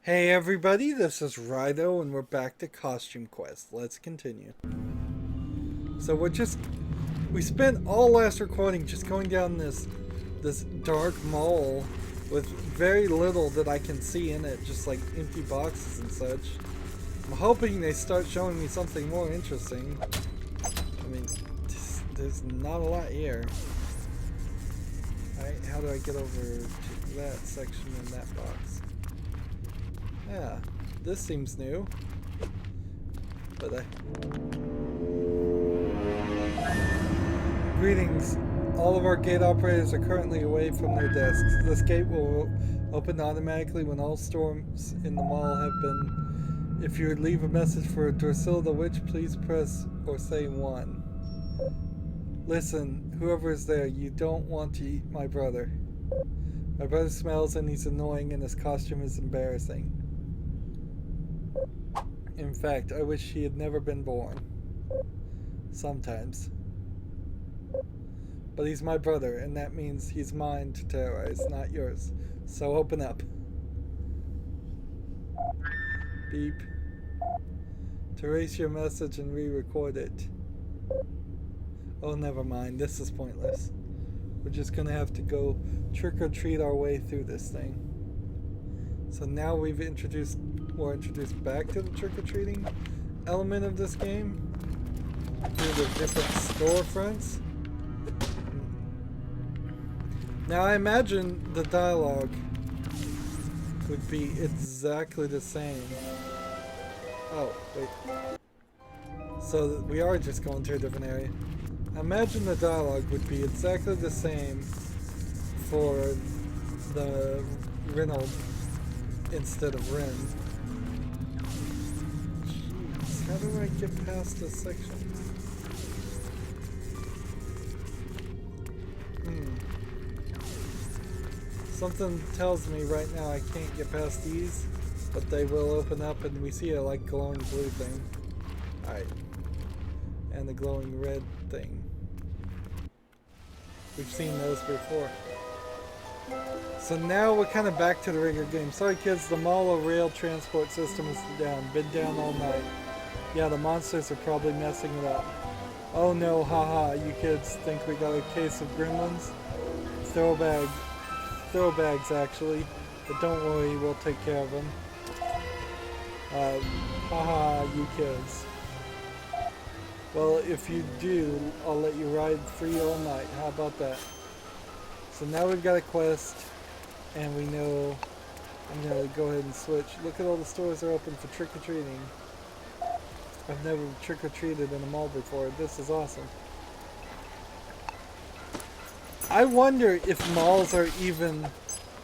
Hey everybody, this is Rydo and we're back to Costume Quest. Let's continue. So we spent all last recording just going down this dark mall with very little that I can see in it, just like empty boxes and such. I'm hoping they start showing me something more interesting. I mean, there's not a lot here. Alright, how do I get over to that section in that box? Yeah, this seems new. But Greetings. All of our gate operators are currently away from their desks. This gate will open automatically when all stores in the mall have been... If you would leave a message for Drusilla the Witch, please press or say 1. Listen, whoever is there, you don't want to eat my brother. My brother smells and he's annoying and his costume is embarrassing. In fact, I wish he had never been born. Sometimes. But he's my brother, and that means he's mine to terrorize, not yours. So open up. Beep. To erase your message and re-record it. Oh, never mind. This is pointless. We're just gonna have to go trick-or-treat our way through this thing. So now we're introduced back to the trick-or-treating element of this game through the different storefronts. Now I imagine the dialogue would be exactly the same. Oh, wait. So we are just going to a different area. I imagine the dialogue would be exactly the same for the Reynolds instead of Ren. Jeez, how do I get past this section? Something tells me right now I can't get past these, but they will open up and we see a like glowing blue thing. Alright. And the glowing red thing. We've seen those before. So now we're kind of back to the regular game. Sorry kids, the mall rail transport system is down. Been down all night. Yeah, the monsters are probably messing it up. Oh no, haha, you kids think we got a case of gremlins? Throwbags actually, but don't worry, we'll take care of them. Haha, you kids. Well, if you do, I'll let you ride free all night. How about that? So now we've got a quest, and we know I'm gonna go ahead and switch. Look at all the stores are open for trick-or-treating. I've never trick-or-treated in a mall before. This is awesome. I wonder if malls are even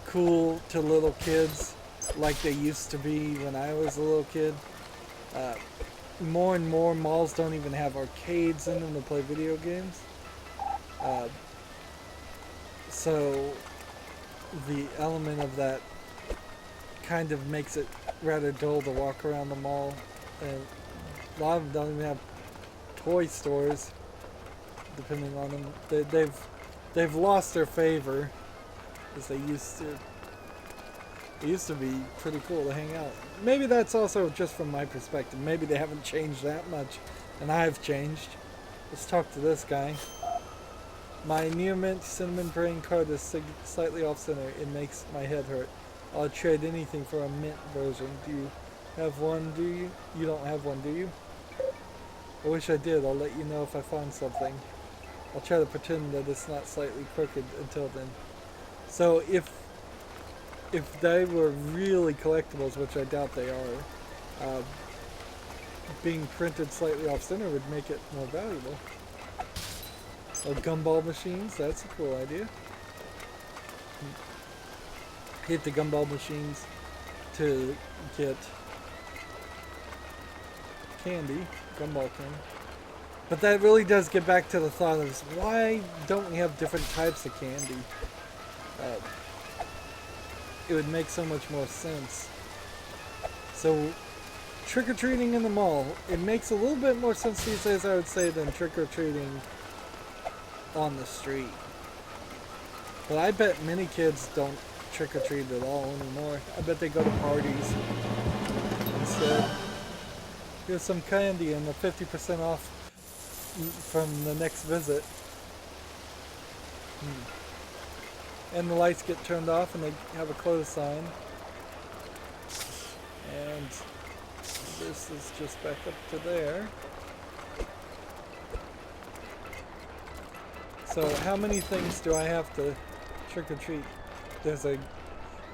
cool to little kids like they used to be when I was a little kid. More and more malls don't even have arcades in them to play video games. So the element of that kind of makes it rather dull to walk around the mall. And a lot of them don't even have toy stores, depending on them. They've lost their favor, as they used to. It used to be pretty cool to hang out. Maybe that's also just from my perspective. Maybe they haven't changed that much, and I've changed. Let's talk to this guy. My near mint cinnamon brain card is slightly off center. It makes my head hurt. I'll trade anything for a mint version. Do you have one, do you? You don't have one, do you? I wish I did. I'll let you know if I find something. I'll try to pretend that it's not slightly crooked until then. So if they were really collectibles, which I doubt they are, being printed slightly off center would make it more valuable. Oh, gumball machines, that's a cool idea. Hit the gumball machines to get candy, gumball candy. But that really does get back to the thought of why don't we have different types of candy? It would make so much more sense. So, trick-or-treating in the mall, it makes a little bit more sense these days, I would say, than trick-or-treating on the street. But I bet many kids don't trick-or-treat at all anymore. I bet they go to parties instead. Here's some candy and the 50% off from the next visit. And the lights get turned off and they have a close sign. And this is just back up to there. So how many things do I have to trick-or-treat? There's a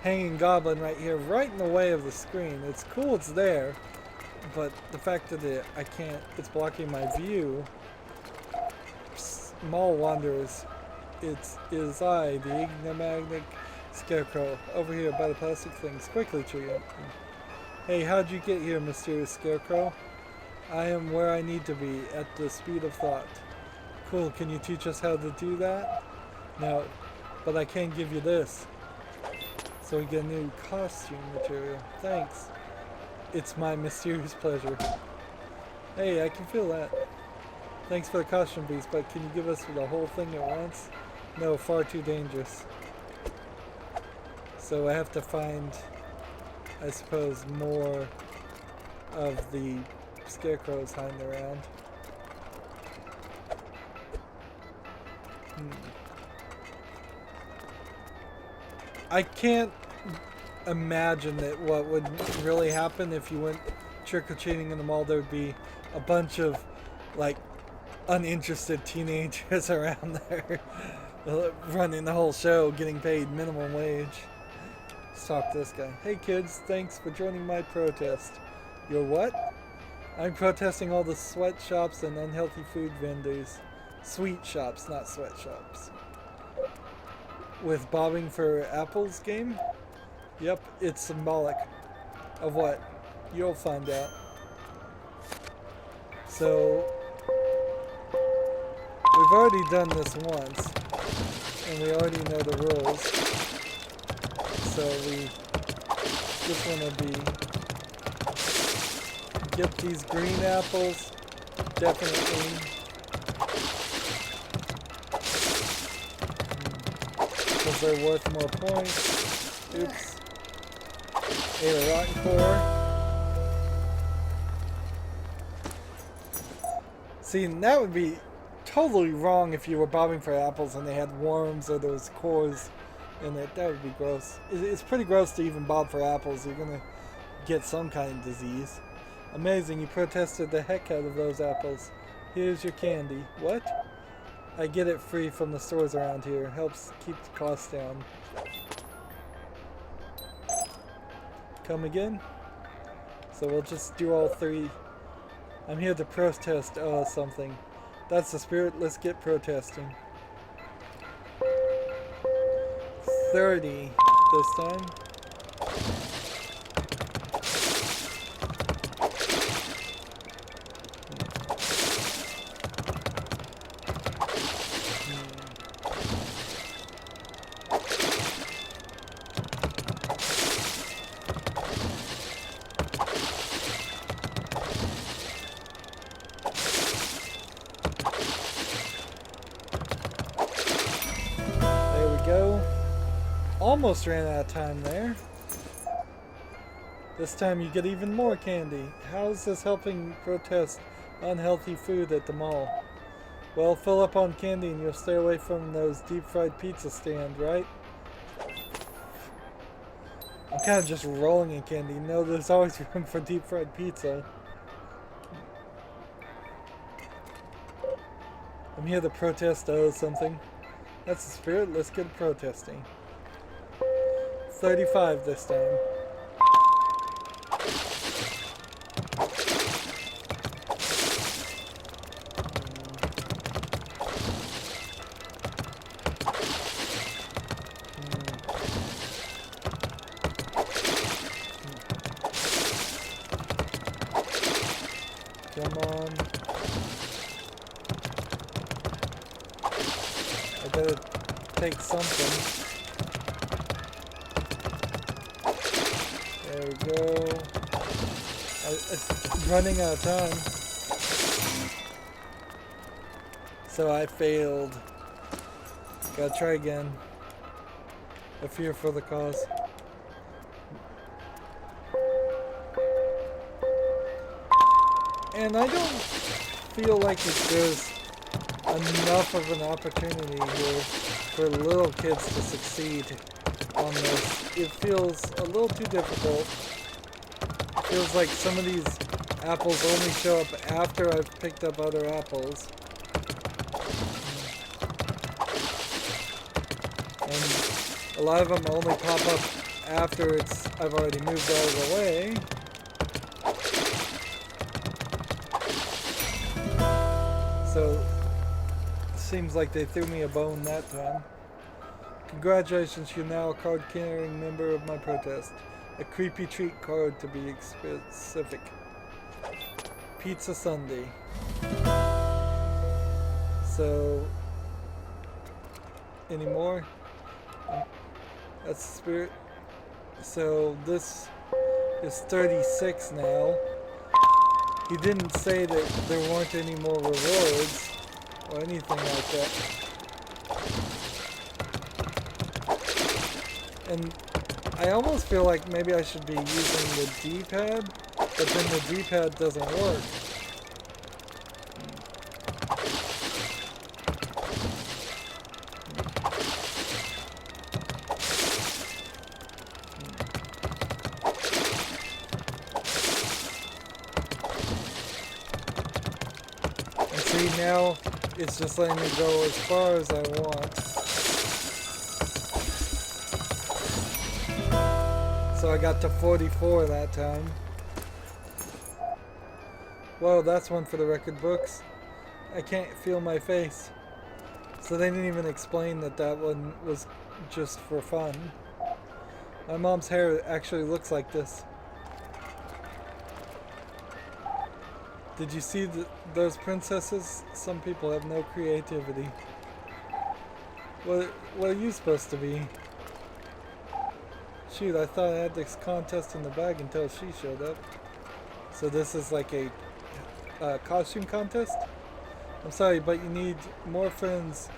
hanging goblin right here, right in the way of the screen. It's cool it's there, but the fact that it's blocking my view. Mall wanderers, is I, the enigmatic scarecrow, over here by the plastic things. Quickly, Trio. Hey, how'd you get here, mysterious scarecrow? I am where I need to be, at the speed of thought. Cool, can you teach us how to do that? No, but I can give you this. So we get a new costume material. Thanks. It's my mysterious pleasure. Hey, I can feel that. Thanks for the costume piece, but can you give us the whole thing at once? No, far too dangerous. So I have to find, I suppose, more of the scarecrows hiding around. I can't imagine that what would really happen if you went trick-or-treating in the mall. There would be a bunch of, like, uninterested teenagers around there running the whole show, getting paid minimum wage. Let's talk to this guy. Hey kids, thanks for joining my protest. Your what? I'm protesting all the sweatshops and unhealthy food vendors. Sweet shops, not sweatshops. With bobbing for apples game? Yep, it's symbolic. Of what? You'll find out. So, we've already done this once, and we already know the rules. So we just want to get these green apples, definitely. Because they're worth more points. Oops. Ate a rotten core. See, that would be totally wrong if you were bobbing for apples and they had worms or those cores in it. That would be gross. It's pretty gross to even bob for apples. You're gonna get some kind of disease. Amazing, you protested the heck out of those apples. Here's your candy. What? I get it free from the stores around here. Helps keep the costs down. Come again? So we'll just do all three. I'm here to protest something. That's the spirit. Let's get protesting. 30 this time. Almost ran out of time there. This time you get even more candy. How is this helping protest unhealthy food at the mall? Well, fill up on candy and you'll stay away from those deep fried pizza stand, right? I'm kind of just rolling in candy. No, there's always room for deep fried pizza. I'm here to protest something. That's the spirit. Let's get protesting. 35 this time. Come on. I better take something. There we go. It's running out of time. So I failed. Gotta try again. a fear for the cause. And I don't feel like there's enough of an opportunity here for little kids to succeed on this. It feels a little too difficult. It feels like some of these apples only show up after I've picked up other apples. And a lot of them only pop up after I've already moved out of the way. So, seems like they threw me a bone that time. Congratulations, you're now a card-carrying member of my protest. A creepy treat card to be specific. Pizza Sunday. So, any more? That's the spirit. So, this is 36 now. He didn't say that there weren't any more rewards or anything like that. And I almost feel like maybe I should be using the D-pad, but then the D-pad doesn't work. Now it's just letting me go as far as I want. So I got to 44 that time. Whoa, that's one for the record books. I can't feel my face. So they didn't even explain that that one was just for fun. My mom's hair actually looks like this. Did you see those princesses? Some people have no creativity. What are you supposed to be? Shoot, I thought I had this contest in the bag until she showed up. So this is like a costume contest? I'm sorry, but you need more friends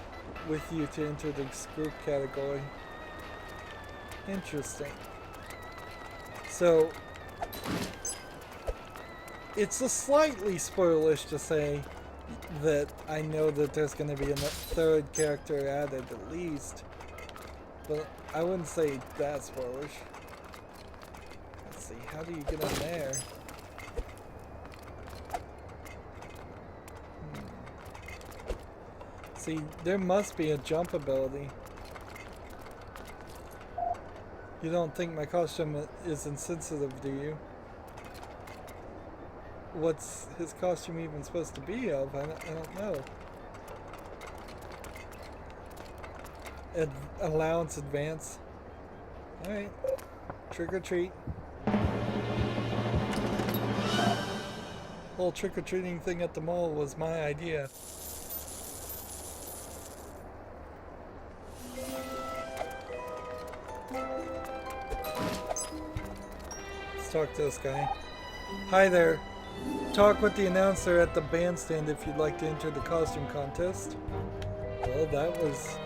with you to enter this group category. Interesting. So it's a slightly spoilish to say that I know that there's going to be a third character added at least, but I wouldn't say that spoilish. Let's see, how do you get in there? See, there must be a jump ability. You don't think my costume is insensitive, do you? What's his costume even supposed to be of? I don't know. Allowance advance. Alright. Trick or treat. Whole trick or treating thing at the mall was my idea. Let's talk to this guy. Hi there. Talk with the announcer at the bandstand if you'd like to enter the costume contest. Well, that was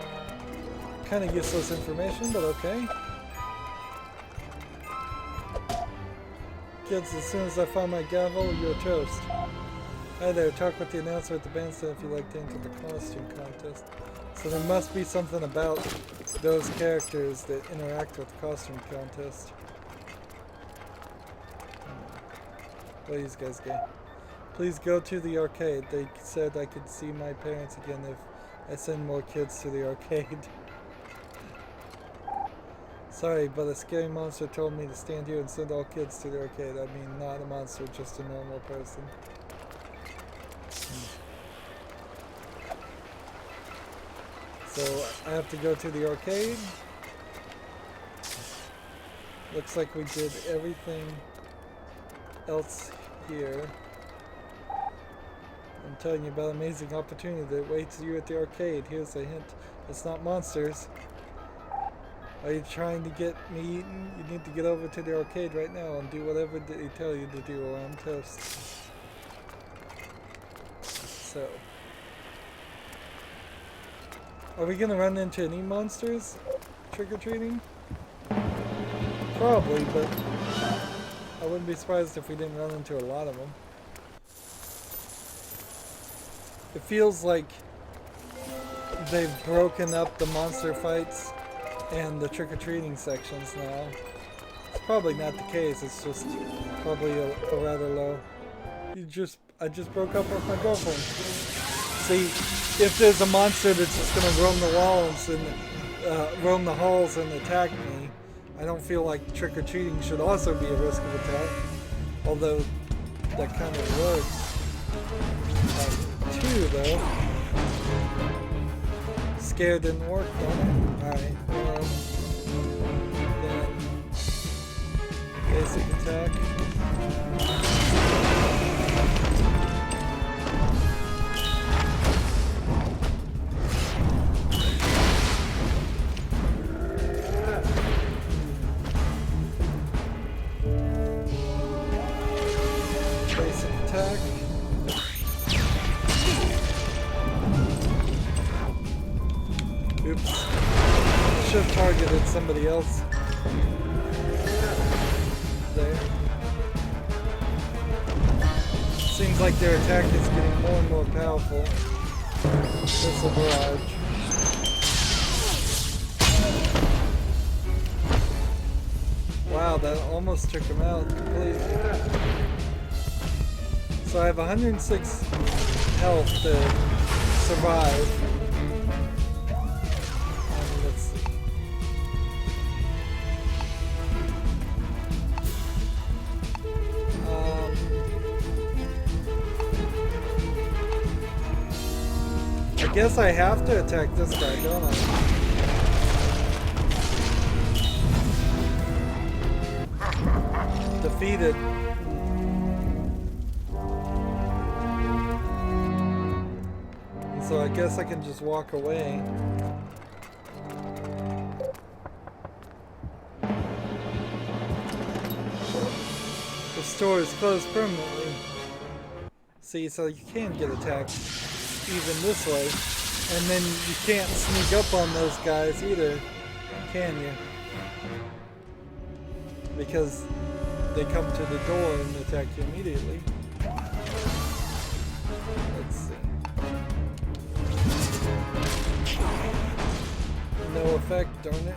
kind of useless information, but okay. Kids, as soon as I find my gavel, you're toast. Hi there, talk with the announcer at the bandstand if you'd like to enter the costume contest. So there must be something about those characters that interact with the costume contest. What are these guys gay? Please go to the arcade. They said I could see my parents again if I send more kids to the arcade. Sorry, but a scary monster told me to stand here and send all kids to the arcade. I mean, not a monster, just a normal person. So, I have to go to the arcade. Looks like we did everything else here. I'm telling you about an amazing opportunity that awaits you at the arcade. Here's a hint. It's not monsters. Are you trying to get me eaten? You need to get over to the arcade right now and do whatever they tell you to do or I'm toast. So. Are we gonna run into any monsters? trick-or-treating? Probably, but I wouldn't be surprised if we didn't run into a lot of them. It feels like they've broken up the monster fights and the trick-or-treating sections now. It's probably not the case, it's just probably a rather low. I just broke up with my girlfriend. See, if there's a monster that's just gonna roam the walls and roam the halls and attack me, I don't feel like trick-or-treating should also be a risk of attack. Although that kind of works. 2 though. Scare didn't work, don't it? Alright, well, then basic attack. Basic attack. Oops. Should have targeted somebody else. There. Seems like their attack is getting more and more powerful. Missile barrage. Wow, that almost took him out completely. So I have 106 health to survive. Let's see. I guess I have to attack this guy, don't I? Defeated. So I guess I can just walk away. The store is closed permanently. See, so you can get attacked even this way. And then you can't sneak up on those guys either, can you? Because they come to the door and attack you immediately. Let's see. No effect, darn it.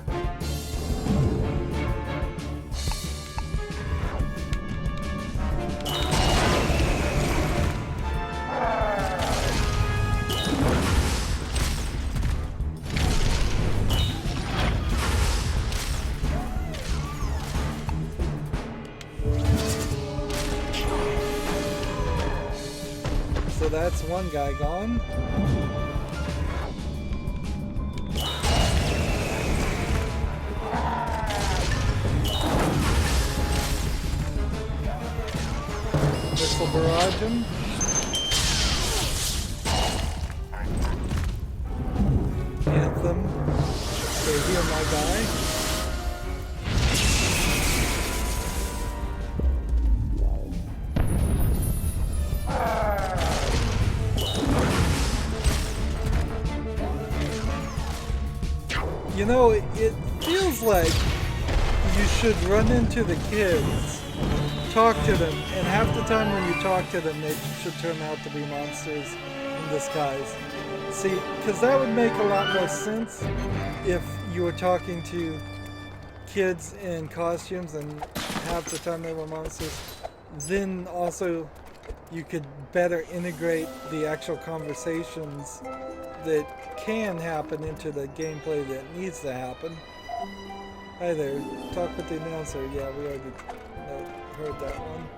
So that's one guy gone. Missile barrage him. Anthem. Stay here, my guy. You know, it feels like you should run into the kids, talk to them, and half the time when you talk to them, they should turn out to be monsters in disguise. See, because that would make a lot more sense if you were talking to kids in costumes and half the time they were monsters. Then also you could better integrate the actual conversations that can happen into the gameplay that needs to happen. Hi there, talk with the announcer. Yeah, we already heard that one.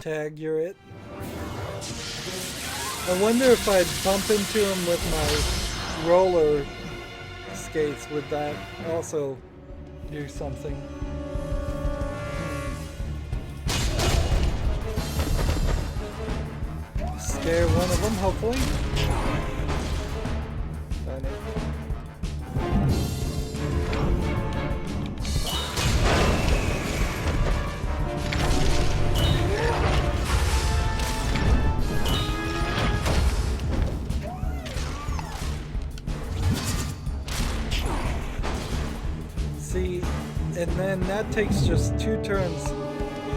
Tag, you're it. I wonder if I'd bump into him with my roller skates, would that also do something? Scare one of them, hopefully. Darn it. And then that takes just 2 turns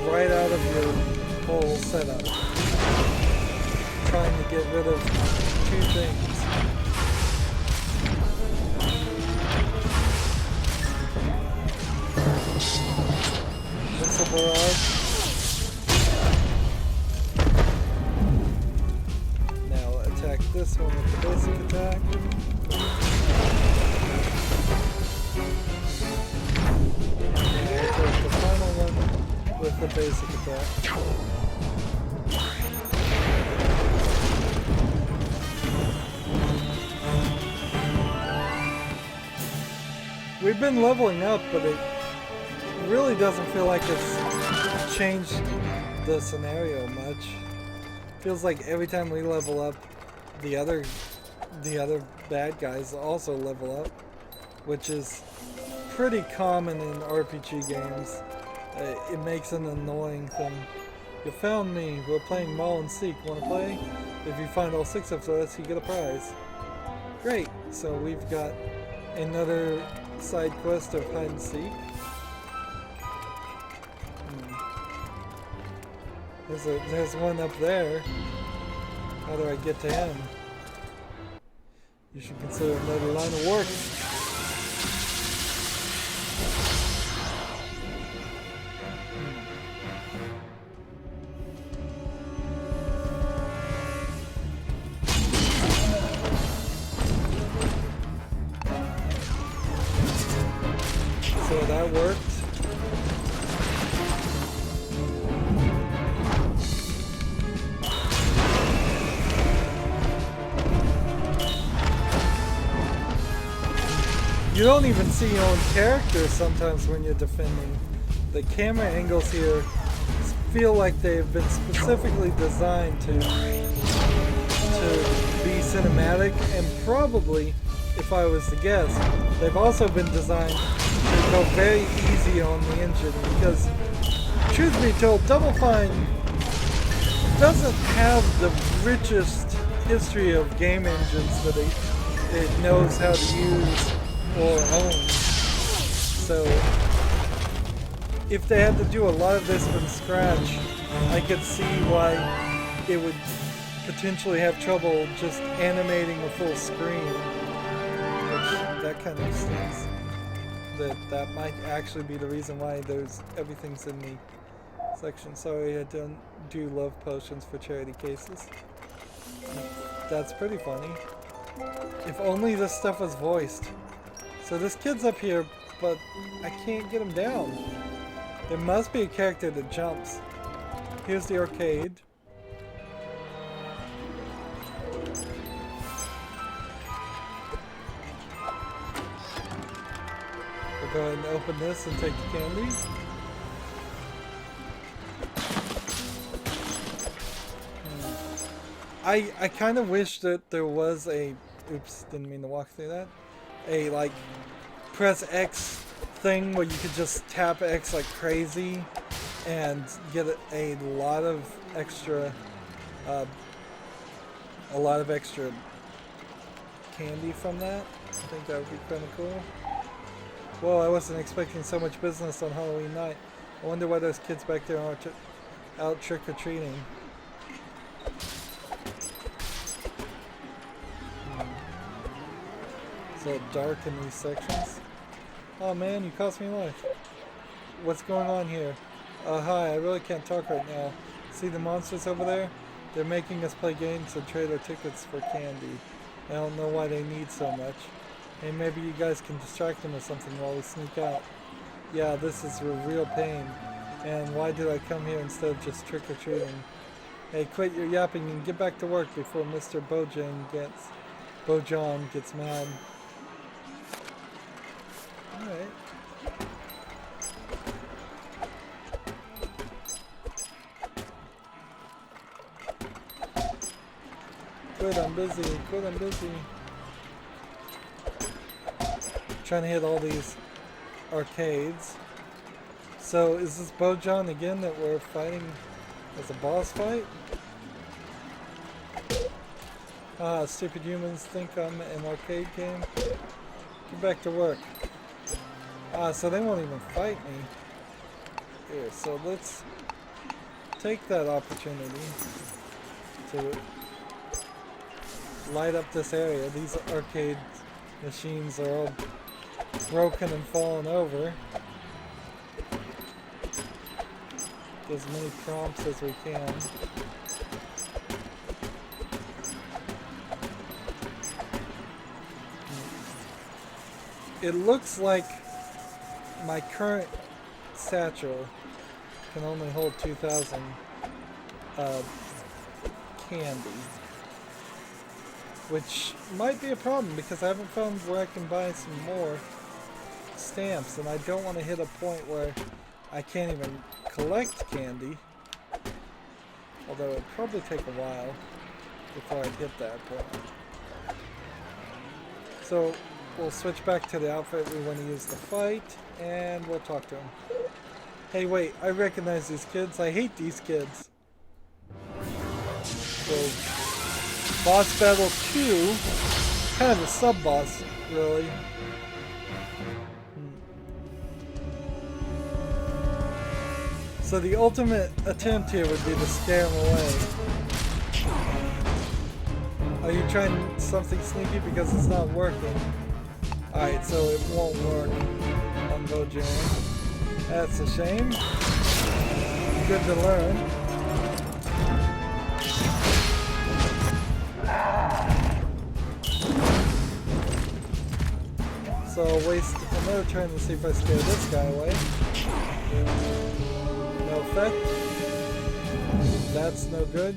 right out of your whole setup. Trying to get rid of 2 things. Missile barrage. Now attack this one with the basic attack. Attack the final one with the basic attack. We've been leveling up, but it really doesn't feel like it's changed the scenario much. Feels like every time we level up, the other bad guys also level up, which is pretty common in RPG games. It makes an annoying thing. You found me. We're playing Maul and Seek. Want to play? If you find all 6 of us, you get a prize. Great. So we've got another side quest of hide and seek. There's one up there. How do I get to him? You should consider another line of work. So that worked. You don't even see your own character sometimes when you're defending. The camera angles here feel like they've been specifically designed to be cinematic, and probably, if I was to guess, they've also been designed to go very easy on the engine, because, truth be told, Double Fine doesn't have the richest history of game engines that it knows how to use or own. So if they had to do a lot of this from scratch, I could see why it would potentially have trouble just animating a full screen, which that kind of stinks. That might actually be the reason why everything's in the section. Sorry, I don't do love potions for charity cases. That's pretty funny. If only this stuff was voiced. So this kid's up here, but I can't get him down. There must be a character that jumps. Here's the arcade. We'll go ahead and open this and take the candy. I kind of wish that there was a... Oops, didn't mean to walk through that. A like press X thing where you could just tap X like crazy and get a lot of extra candy from that. I think that would be kind of cool. Whoa, I wasn't expecting so much business on Halloween night. I wonder why those kids back there are out trick-or-treating. It's a little dark in these sections. Oh man, you cost me life. What's going on here? Hi, I really can't talk right now. See the monsters over there? They're making us play games and trade our tickets for candy. I don't know why they need so much. Hey, maybe you guys can distract them or something while we sneak out. Yeah, this is a real pain. And why did I come here instead of just trick-or-treating? Hey, quit your yapping and get back to work before Mr. Bojan gets mad. Alright. Good, I'm busy. Good, I'm busy. Trying to hit all these arcades. So, is this Bojan again that we're fighting as a boss fight? Ah, stupid humans think I'm an arcade game. Get back to work. So they won't even fight me. Here, so let's take that opportunity to light up this area. These arcade machines are all broken and fallen over. Get as many prompts as we can. It looks like my current satchel can only hold 2,000 candy, which might be a problem because I haven't found where I can buy some more stamps, and I don't want to hit a point where I can't even collect candy, although it'd probably take a while before I hit that point. So we'll switch back to the outfit we want to use to fight, and we'll talk to him. Hey, wait, I recognize these kids. I hate these kids. So, boss battle 2, kind of a sub-boss, really. So the ultimate attempt here would be to scare him away. Are you trying something sneaky because it's not working? Alright, so it won't work on Bojang. That's a shame. Good to learn. So I'll waste another turn to see if I scare this guy away. No effect. That's no good.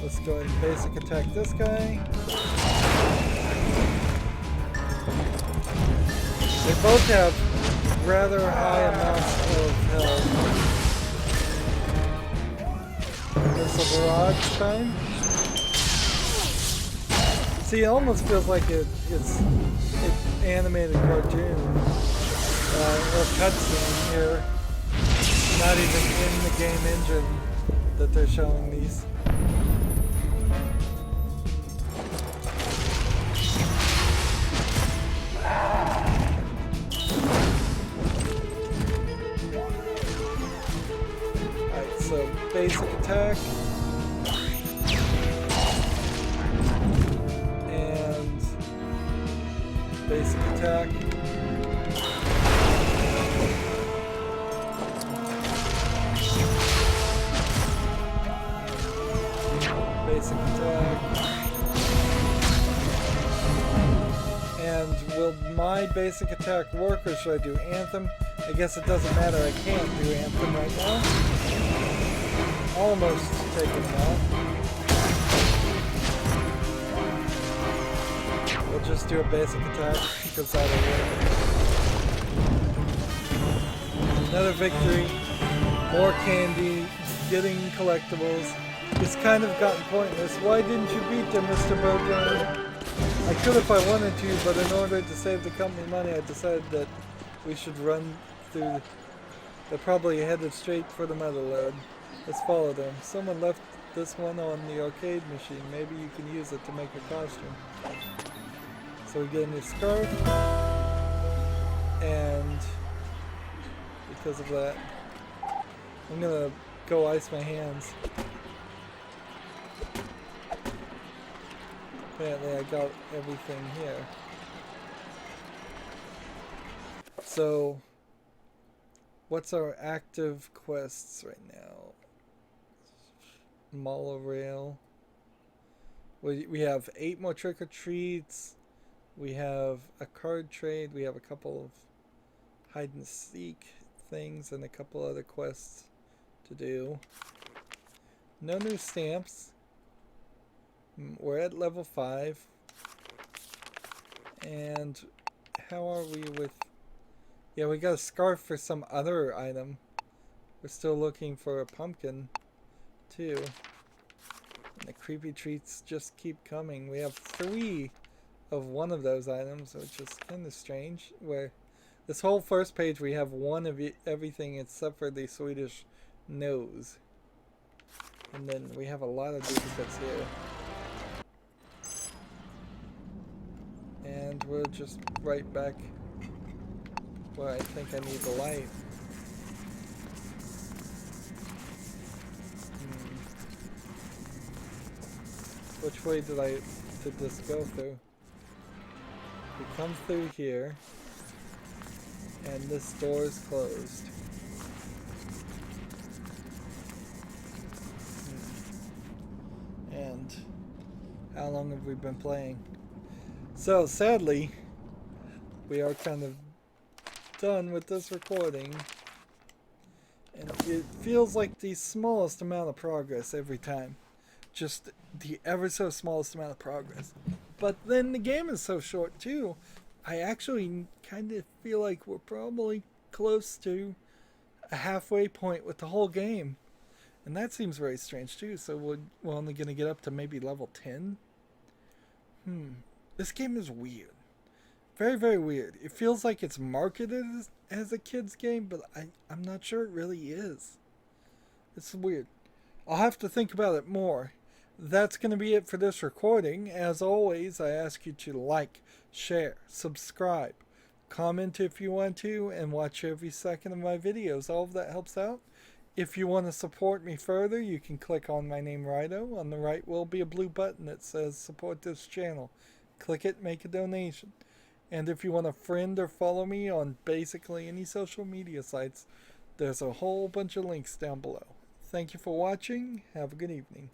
Let's go ahead and basic attack this guy. They both have rather high amounts of health. There's a barrage time. See, it almost feels like it's an animated cartoon or cutscene here. Not even in the game engine that they're showing these. So basic attack and basic attack. Basic attack. And will my basic attack work, or should I do Anthem? I guess it doesn't matter, I can't do Anthem right now. Almost taken him out. We'll just do a basic attack because that'll work. Another victory, more candy, getting collectibles. It's kind of gotten pointless. Why didn't you beat them, Mr. Bojang? I could if I wanted to, but in order to save the company money, I decided that we should run through. They're probably headed straight for the metal load. Let's follow them. Someone left this one on the arcade machine. Maybe you can use it to make a costume. So we get a new scarf. And because of that, I'm gonna go ice my hands. Apparently I got everything here. So what's our active quests right now? Monorail. We have 8 more trick-or-treats. We have a card trade. We have a couple of hide-and-seek things and a couple other quests to do. No new stamps. We're at level 5. And how are we with... Yeah, we got a scarf for some other item. We're still looking for a pumpkin, too. And the creepy treats just keep coming. We have 3 of one of those items, which is kind of strange. Where this whole first page we have one of everything except for the Swedish nose. And then we have a lot of duplicates here. And we're just right back where I think I need the light. Which way did this go through? We come through here, and this door is closed. And how long have we been playing? So sadly, we are kind of done with this recording, and it feels like the smallest amount of progress every time. Just the ever so smallest amount of progress. But then the game is so short too. I actually kind of feel like we're probably close to a halfway point with the whole game. And that seems very strange too. So we're only going to get up to maybe level 10. This game is weird. Very, very weird. It feels like it's marketed as a kid's game, but I'm not sure it really is. It's weird. I'll have to think about it more. That's going to be it for this recording. As always, I ask you to like, share, subscribe, comment if you want to, and watch every second of my videos. All of that helps out. If you want to support me further, you can click on my name, Rydo. On the right will be a blue button that says support this channel. Click it, make a donation. And if you want to friend or follow me on basically any social media sites, there's a whole bunch of links down below. Thank you for watching. Have a good evening.